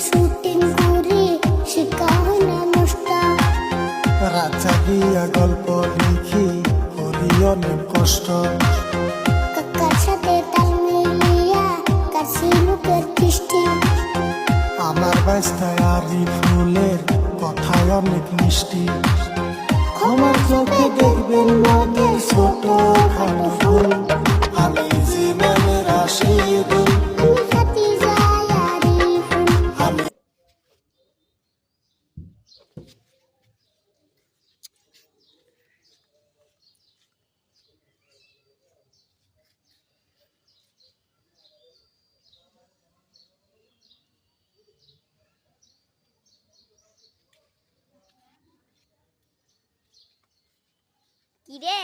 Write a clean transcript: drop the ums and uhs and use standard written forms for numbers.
shooting করি শিখা হয় না নষ্ট রাত জাগিয়া গল্প লিখি করি অনেক কষ্ট কাকার সাথে তাল মিলিয়া কাছি লোকের দৃষ্টি আমার বাইস্তায় আরি ফুলের কথায় অনেক মিষ্টি আমার চোখে দেখবেন নদের ছোট খাটো ফুল আমি জীবনের আশীর্বাদ আমি খাতি যাই আরি ফুল আমি কিরে